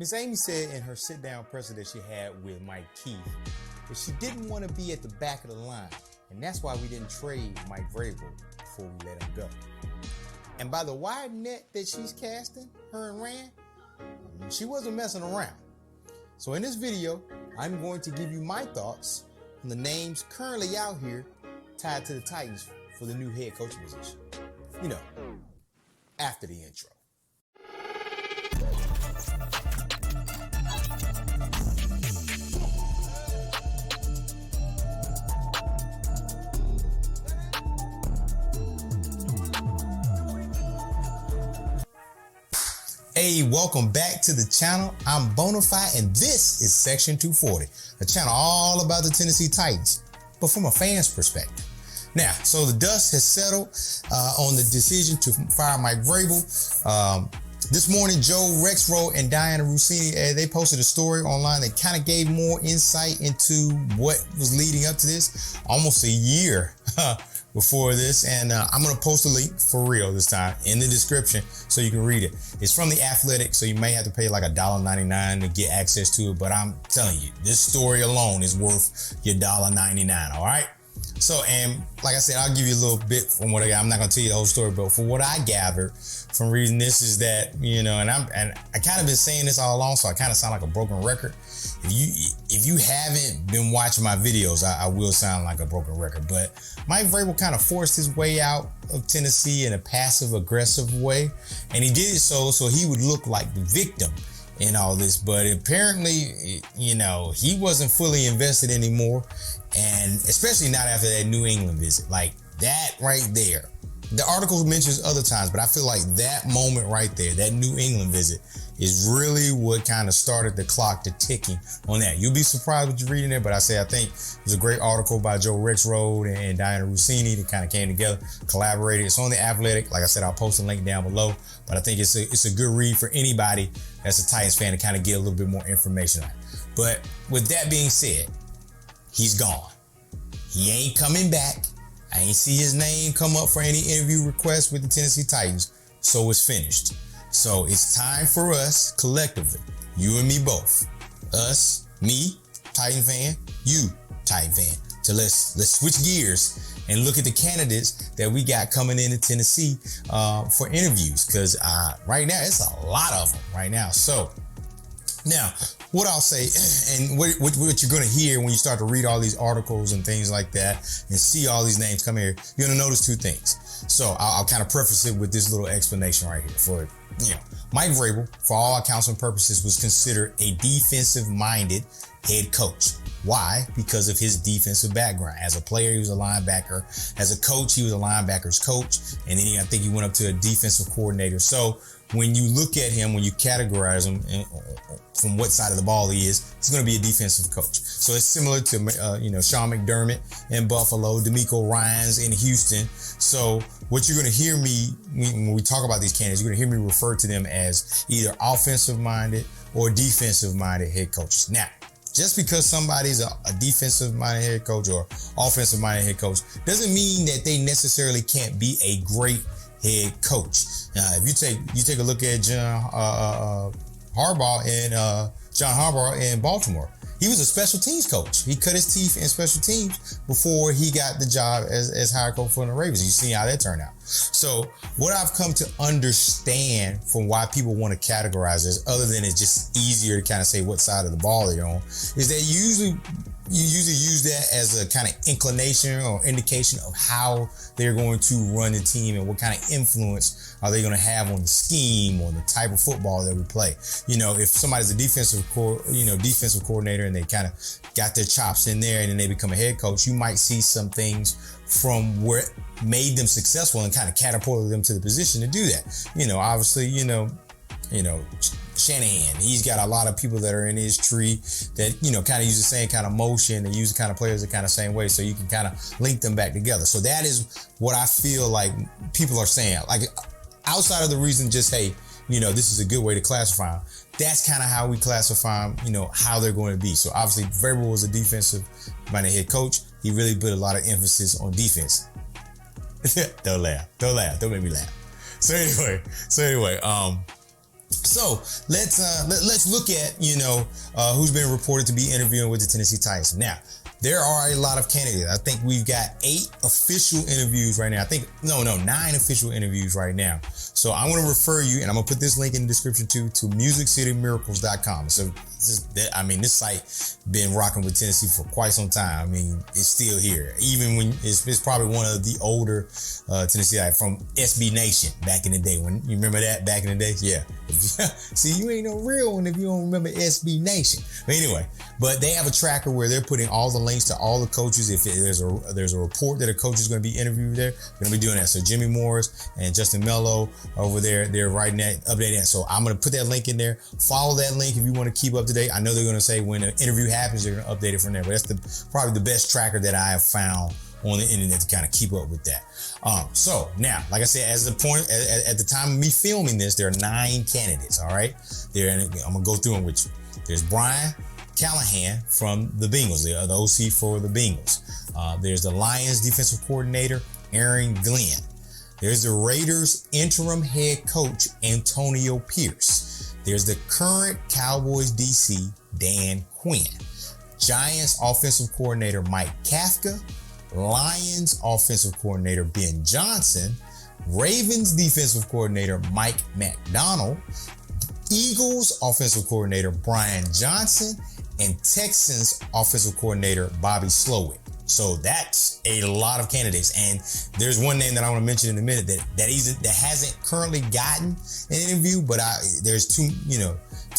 Miss Amy said in her sit-down presser that she had with Mike Keith that she didn't want to be at the back of the line, and that's why we didn't trade Mike Vrabel before we let him go. And by the wide net that she's casting, her and Rand, she wasn't messing around. So in this video, I'm going to give you my thoughts on the names currently out here tied to the Titans for the new head coaching position. You know, after the intro. Hey, welcome back to the channel. I'm Bonafide, and this is Section 240, a channel all about the Tennessee Titans, but from a fan's perspective. Now, so the dust has settled on the decision to fire Mike Vrabel. This morning, Joe Rexroth and Diana Rossini, they posted a story online that kind of gave more insight into what was leading up to this, almost a year before this. And I'm going to post a link for real this time in the description so you can read it. It's from The Athletic, so you may have to pay like $1.99 to get access to it. But I'm telling you, this story alone is worth your $1.99, all right? So, and like I said, I'll give you a little bit from what I got. I'm not going to tell you the whole story, but for what I gathered from reading this is that, you know, and I kind of been saying this all along, so I kind of sound like a broken record. If you haven't been watching my videos, I will sound like a broken record. But Mike Vrabel kind of forced his way out of Tennessee in a passive-aggressive way, and he did so he would look like the victim in all this. But apparently, you know, he wasn't fully invested anymore. And especially not after that New England visit. Like that right there. The article mentions other times, but I feel like that moment right there, that New England visit, is really what kind of started the clock to ticking on that. You'll be surprised what you read in there, but I think it was a great article by Joe Rexroth and Diana Rossini that kind of came together, collaborated. It's on The Athletic. Like I said, I'll post a link down below, but I think it's a good read for anybody that's a Titans fan to kind of get a little bit more information on it. But with that being said, he's gone. He ain't coming back. I ain't see his name come up for any interview requests with the Tennessee Titans, so it's finished. So it's time for us collectively, you and me both, us, me, Titan fan, you, Titan fan, to let's switch gears and look at the candidates that we got coming into Tennessee for interviews, because right now it's a lot of them right now. So now, what I'll say, and what you're going to hear when you start to read all these articles and things like that and see all these names come here, you're going to notice two things. So I'll kind of preface it with this little explanation right here. For, you know, Mike Vrabel, for all accounts and purposes, was considered a defensive-minded head coach. Why? Because of his defensive background. As a player, he was a linebacker. As a coach, he was a linebacker's coach. And then I think he went up to a defensive coordinator. So when you look at him, when you categorize him from what side of the ball he is, he's going to be a defensive coach. So it's similar to, you know, Sean McDermott in Buffalo, DeMeco Ryans in Houston. So what you're going to hear me, when we talk about these candidates, you're going to hear me refer to them as either offensive-minded or defensive-minded head coaches. Now, just because somebody's a defensive-minded head coach or offensive-minded head coach doesn't mean that they necessarily can't be a great head coach. If you take a look at John Harbaugh in Baltimore, he was a special teams coach. He cut his teeth in special teams before he got the job as hired coach for the Ravens. You see how that turned out. So what I've come to understand from why people want to categorize this, other than it's just easier to kind of say what side of the ball they're on, is that you usually use that as a kind of inclination or indication of how they're going to run the team and what kind of influence are they going to have on the scheme or the type of football that we play. You know, if somebody's a defensive coordinator and they kind of got their chops in there and then they become a head coach, you might see some things from where it made them successful and kind of catapulted them to the position to do that. You know, obviously, you know, Shanahan, he's got a lot of people that are in his tree that, you know, kind of use the same kind of motion. They use the kind of players the kind of same way, so you can kind of link them back together. So that is what I feel like people are saying. Like, outside of the reason just, hey, you know, this is a good way to classify them, that's kind of how we classify them, you know, how they're going to be. So obviously Vrabel was a defensive-minded head coach. He really put a lot of emphasis on defense. Don't laugh. Don't make me laugh. So anyway, So let's look at, who's been reported to be interviewing with the Tennessee Titans. Now, there are a lot of candidates. I think we've got 8 official interviews right now. 9 official interviews right now. So I'm going to refer you, and I'm going to put this link in the description too, to musiccitymiracles.com. So this site been rocking with Tennessee for quite some time. I mean, it's still here, even when it's probably one of the older Tennessee, like from SB Nation back in the day. When you remember that back in the day, yeah. See, you ain't no real one if you don't remember SB Nation. But anyway, they have a tracker where they're putting all the links to all the coaches. If there's a report that a coach is going to be interviewed there, they're going to be doing that. So Jimmy Morris and Justin Mello over there, they're writing that, updating that. So I'm going to put that link in there. Follow that link if you want to keep up to date. I know they're going to say when an interview happens, they're going to update it from there. But that's probably the best tracker that I have found on the internet to kind of keep up with that. So now, like I said, at the time of me filming this, there are 9 candidates. All right, I'm gonna go through them with you. There's Brian Callahan from the Bengals, the OC for the Bengals. There's the Lions defensive coordinator, Aaron Glenn. There's the Raiders interim head coach, Antonio Pierce. There's the current Cowboys DC, Dan Quinn. Giants offensive coordinator, Mike Kafka. Lions offensive coordinator, Ben Johnson. Ravens defensive coordinator, Mike McDonald. Eagles offensive coordinator, Brian Johnson. And Texans offensive coordinator, Bobby Slowick. So that's a lot of candidates. And there's one name that I want to mention in a minute that hasn't currently gotten an interview, but there's too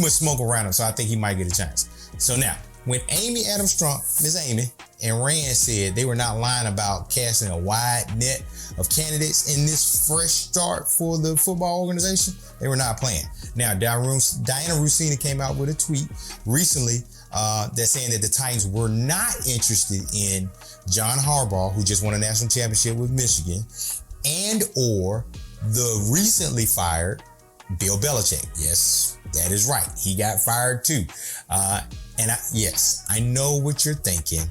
much smoke around him. So I think he might get a chance. So now, when Amy Adams Strunk, Miss Amy, and Rand said they were not lying about casting a wide net of candidates in this fresh start for the football organization, they were not playing. Now, Diana Russini came out with a tweet recently that's saying that the Titans were not interested in John Harbaugh, who just won a national championship with Michigan, and or the recently fired Bill Belichick. Yes, that is right. He got fired too. Yes, I know what you're thinking.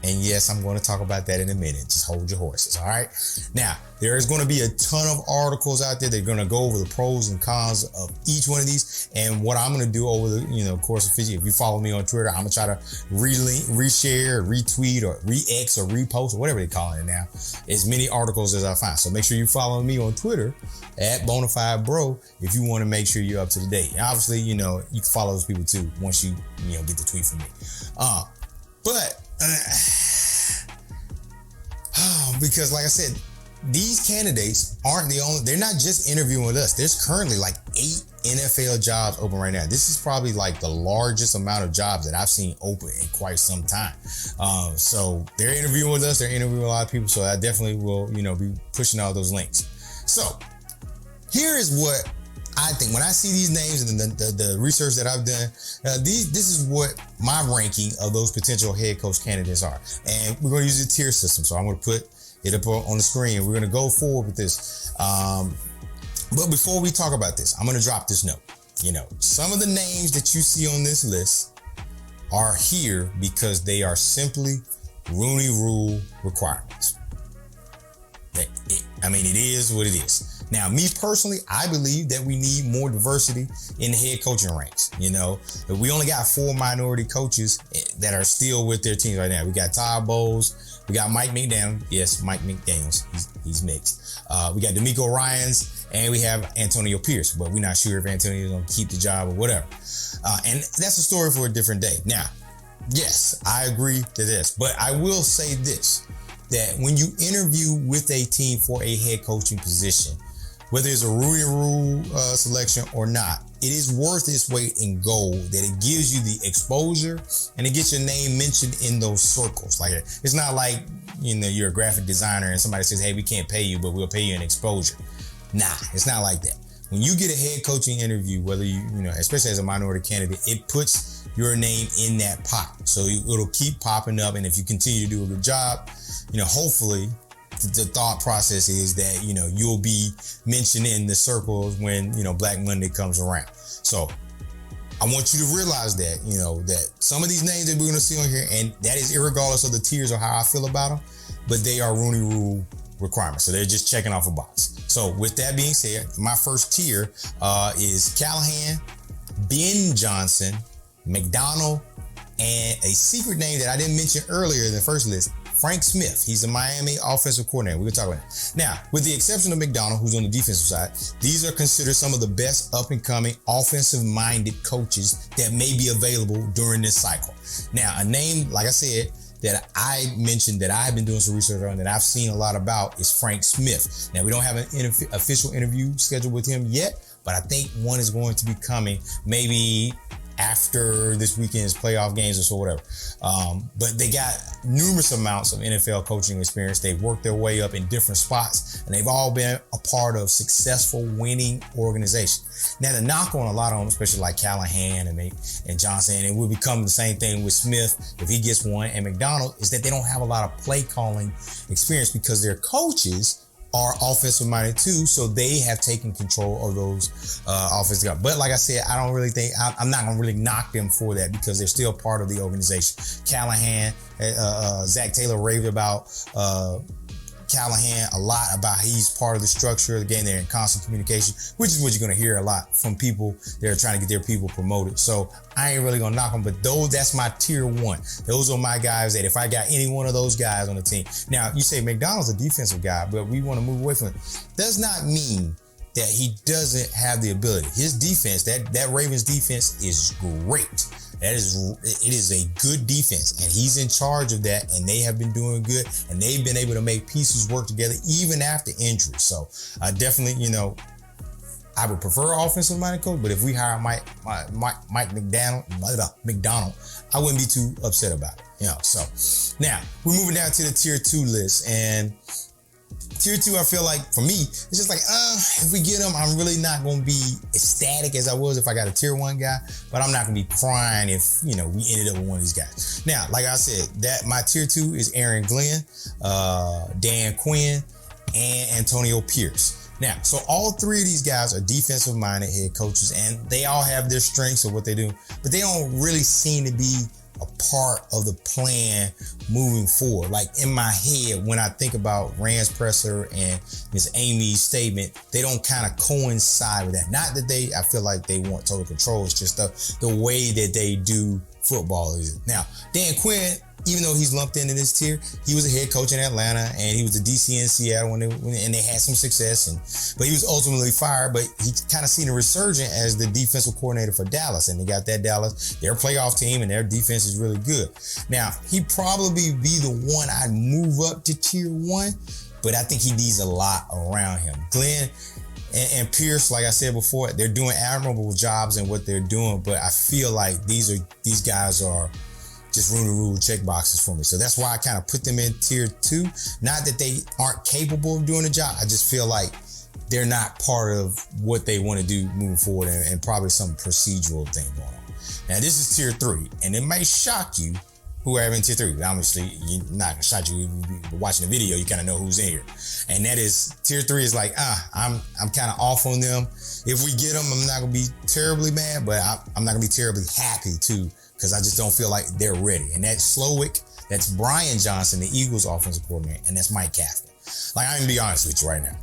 And yes, I'm going to talk about that in a minute. Just hold your horses, all right? Now, there is going to be a ton of articles out there. They're going to go over the pros and cons of each one of these. And what I'm going to do over the course of if you follow me on Twitter, I'm going to try to reshare, retweet, or re-X, or repost, or whatever they call it now, as many articles as I find. So make sure you follow me on Twitter at Bonafide if you want to make sure you're up to the date. And obviously, you can follow those people too once you get the tweet from me. Because like I said, these candidates aren't the only, they're not just interviewing with us. There's currently like 8 NFL jobs open right now. This is probably like the largest amount of jobs that I've seen open in quite some time. So they're interviewing with us. They're interviewing a lot of people. So I definitely will, be pushing all those links. So here is what I think when I see these names and the research that I've done, this is what my ranking of those potential head coach candidates are. And we're going to use a tier system. So I'm going to put it up on the screen. We're going to go forward with this. But before we talk about this, I'm going to drop this note. Some of the names that you see on this list are here because they are simply Rooney Rule requirements. It is what it is. Now, me personally, I believe that we need more diversity in the head coaching ranks. We only got 4 minority coaches that are still with their teams right now. We got Todd Bowles, we got Mike McDaniel. Yes, Mike McDaniels, he's mixed. We got D'Amico Ryans, and we have Antonio Pierce, but we're not sure if Antonio is going to keep the job or whatever. And that's a story for a different day. Now, yes, I agree to this, but I will say this, that when you interview with a team for a head coaching position, whether it's a Rooney Rule selection or not, it is worth its weight in gold that it gives you the exposure and it gets your name mentioned in those circles. Like, it's not like, you're a graphic designer and somebody says, hey, we can't pay you, but we'll pay you an exposure. Nah, it's not like that. When you get a head coaching interview, whether especially as a minority candidate, it puts your name in that pot. So it'll keep popping up. And if you continue to do a good job, hopefully the thought process is that, you'll be mentioned in the circles when, Black Monday comes around. So I want you to realize that, that some of these names that we're going to see on here, and that is irregardless of the tiers or how I feel about them, but they are Rooney Rule requirements. So they're just checking off a box. So with that being said, my first tier is Callahan, Ben Johnson, McDonald, and a secret name that I didn't mention earlier in the first list, Frank Smith. He's a Miami offensive coordinator. We're going to talk about that. Now, with the exception of McDonald, who's on the defensive side, these are considered some of the best up-and-coming offensive-minded coaches that may be available during this cycle. Now, a name, like I said, that I mentioned that I've been doing some research on that I've seen a lot about is Frank Smith. Now, we don't have an official interview scheduled with him yet, but I think one is going to be coming maybe after this weekend's playoff games or so, whatever. But they got numerous amounts of NFL coaching experience. They've worked their way up in different spots, and they've all been a part of successful winning organizations. Now, the knock on a lot of them, especially like Callahan and Johnson, and it will become the same thing with Smith if he gets one, and McDonald, is that they don't have a lot of play calling experience because their coaches are offensive minded too, so they have taken control of those offensive guys. But like I said, I don't really think I'm not gonna really knock them for that because they're still part of the organization. Callahan, Zach Taylor raved about Callahan a lot about he's part of the structure. Again, they're in constant communication, which is what you're going to hear a lot from people that are trying to get their people promoted. So I ain't really going to knock them, but that's my tier one. Those are my guys that if I got any one of those guys on the team. Now, you say McDonald's a defensive guy, but we want to move away from it. Does not mean that he doesn't have the ability. His defense, that Ravens defense is great. It is a good defense, and he's in charge of that, and they have been doing good, and they've been able to make pieces work together even after injury. So I definitely, I would prefer offensive-minded coach, but if we hire Mike McDonald, I wouldn't be too upset about it. So now we're moving down to the tier 2 list, and tier 2, I feel like for me, it's just like, if we get him, I'm really not going to be ecstatic as I was if I got a tier 1 guy, but I'm not going to be crying if, we ended up with one of these guys. Now, like I said, that my tier 2 is Aaron Glenn, Dan Quinn, and Antonio Pierce. Now, so all three of these guys are defensive-minded head coaches, and they all have their strengths of what they do, but they don't really seem to be a part of the plan moving forward. Like in my head, when I think about Rand's presser and Miss Amy's statement, they don't kind of coincide with that. Not that I feel like they want total control. It's just the way that they do football. Now, Dan Quinn, even though he's lumped into this tier, he was a head coach in Atlanta, and he was a DC in Seattle and they had some success. But he was ultimately fired. But he kind of seen a resurgence as the defensive coordinator for Dallas, and they got that Dallas. They're a playoff team, and their defense is really good. Now, he'd probably be the one I'd move up to tier 1, but I think he needs a lot around him. Glenn and Pierce, like I said before, they're doing admirable jobs in what they're doing, but I feel like these guys are just Rooney Rule check boxes for me. So that's why I kind of put them in tier 2. Not that they aren't capable of doing the job. I just feel like they're not part of what they want to do moving forward, and probably some procedural thing going on. Now, this is tier 3, and it may shock you who are in tier 3. Obviously, you're not going to shock you. If you're watching the video, you kind of know who's in here. And that is, tier 3 is like, I'm kind of off on them. If we get them, I'm not going to be terribly mad, but I'm not going to be terribly happy too, because I just don't feel like they're ready. And that's Slowick, that's Brian Johnson, the Eagles offensive coordinator, and that's Mike Kafka. Like, I'm going to be honest with you right now.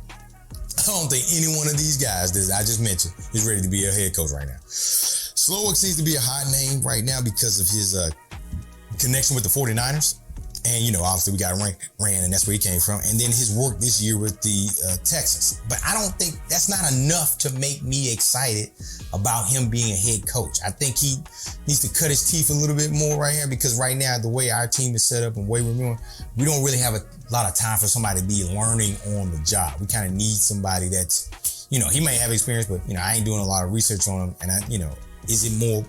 I don't think any one of these guys that I just mentioned is ready to be a head coach right now. Slowick seems to be a hot name right now because of his connection with the 49ers. And, obviously we got Rand, and that's where he came from. And then his work this year with the Texans. But I don't think that's not enough to make me excited about him being a head coach. I think he needs to cut his teeth a little bit more right here, because right now, the way our team is set up and the way we're doing, we don't really have a lot of time for somebody to be learning on the job. We kind of need somebody that's, he may have experience, but, I ain't doing a lot of research on him. And is it more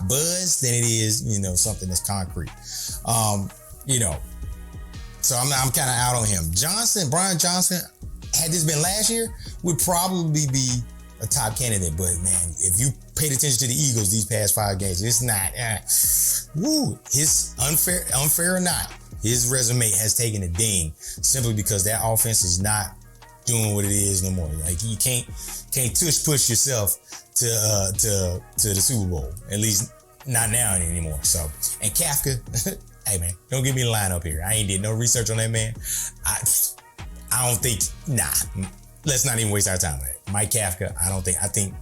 buzz than it is, something that's concrete? So I'm kind of out on him. Brian Johnson, had this been last year, would probably be a top candidate. But man, if you paid attention to the Eagles these past 5 games, it's not, his unfair or not, his resume has taken a ding simply because that offense is not doing what it is no more. Like, you can't tush push yourself to the Super Bowl, at least not now anymore. So, and Kafka, hey man, don't give me a line up here. I ain't did no research on that man. I don't think, let's not even waste our time with it. Mike Kafka, I think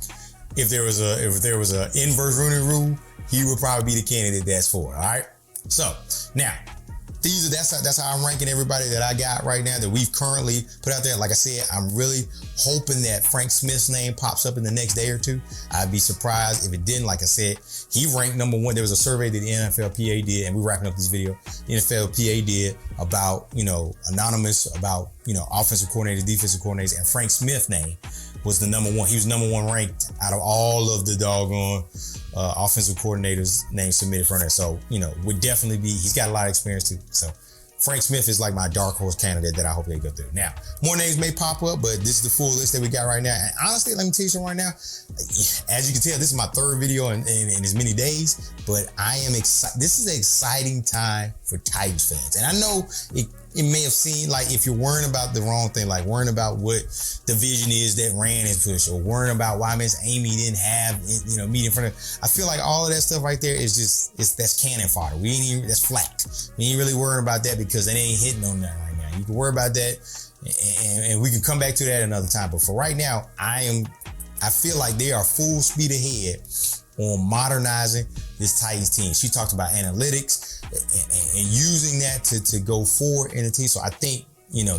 if there was a inverse Rooney Rule, he would probably be the candidate that's for it. All right. So now, that's how I'm ranking everybody that I got right now that we've currently put out there. Like I said, I'm really hoping that Frank Smith's name pops up in the next day or two. I'd be surprised if it didn't. Like I said, he ranked number one. There was a survey that the NFLPA did, and we're wrapping up this video. The NFLPA did about, anonymous about, offensive coordinators, defensive coordinators, and Frank Smith's name was the number one. He was number one ranked out of all of the doggone offensive coordinators names submitted from there. So, would definitely be, he's got a lot of experience too. So Frank Smith is like my dark horse candidate that I hope they go through. Now, more names may pop up, but this is the full list that we got right now. And honestly, let me tell you something right now. As you can tell, this is my third video in as many days, but I am excited. This is an exciting time for Titans fans. And I know it may have seemed like if you're worrying about the wrong thing, like worrying about what division is that ran his push, or worrying about why Miss Amy didn't have, meet in front of, I feel like all of that stuff right there is that's cannon fodder. That's flat. We ain't really worrying about that because they ain't hitting on that right now. You can worry about that and we can come back to that another time. But for right now, I feel like they are full speed ahead on modernizing this Titans team. She talked about analytics and using that to go forward in the team. So I think,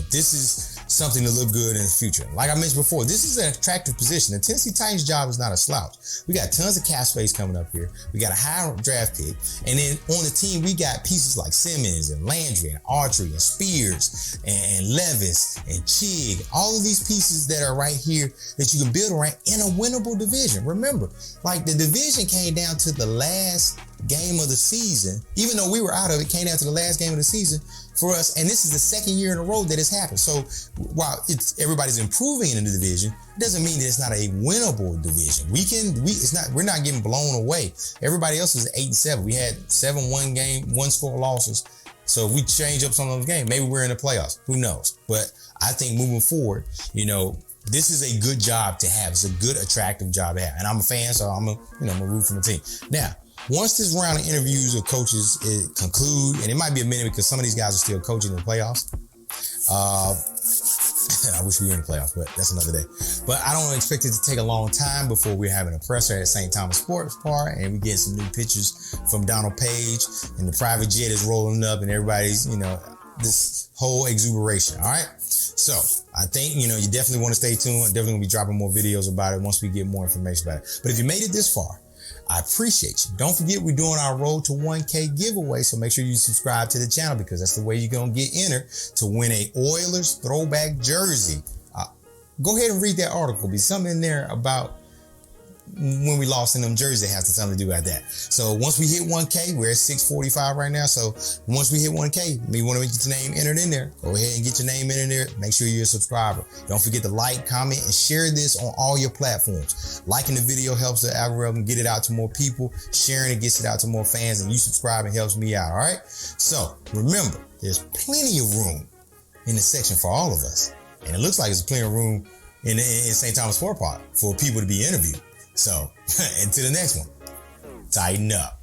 this is something to look good in the future. Like I mentioned before, this is an attractive position. The Tennessee Titans job is not a slouch. We got tons of cap space coming up here. We got a high draft pick. And then on the team, we got pieces like Simmons and Landry and Autry and Spears and Levis and Chig. All of these pieces that are right here that you can build around in a winnable division. Remember, like the division came down to the last game of the season. Even though we were out of it, came down to the last game of the season for us, and this is the second year in a row that it's happened. So while everybody's improving in the division, it doesn't mean that it's not a winnable division. We're not getting blown away. Everybody else is 8-7. We had 7 one-score losses. So if we change up some of those games, maybe we're in the playoffs. Who knows? But I think moving forward, this is a good job to have. It's a good, attractive job to have. And I'm a fan, so I'm a root for the team. Now, once this round of interviews of coaches conclude, and it might be a minute because some of these guys are still coaching in the playoffs. I wish we were in the playoffs, but that's another day. But I don't expect it to take a long time before we're having a presser at St. Thomas Sports Park, and we get some new pictures from Donald Page, and the private jet is rolling up, and everybody's, this whole exuberation. All right. So I think, you definitely want to stay tuned. I'm definitely gonna be dropping more videos about it once we get more information about it. But if you made it this far, I appreciate you. Don't forget we're doing our Road to 1K giveaway, so make sure you subscribe to the channel because that's the way you're going to get entered to win a Oilers throwback jersey. Go ahead and read that article. Be something in there about when we lost in them jerseys that has something to do with that. So once we hit 1K, we're at 645 right now. So once we hit 1K, you want to get your name entered in there. Go ahead and get your name entered there. Make sure you're a subscriber. Don't forget to like, comment, and share this on all your platforms. Liking the video helps the algorithm get it out to more people. Sharing it gets it out to more fans, and you subscribing helps me out. All right. So remember, there's plenty of room in the section for all of us, and it looks like there's plenty of room in St. Thomas Sport Park for people to be interviewed. So until the next one, tighten up.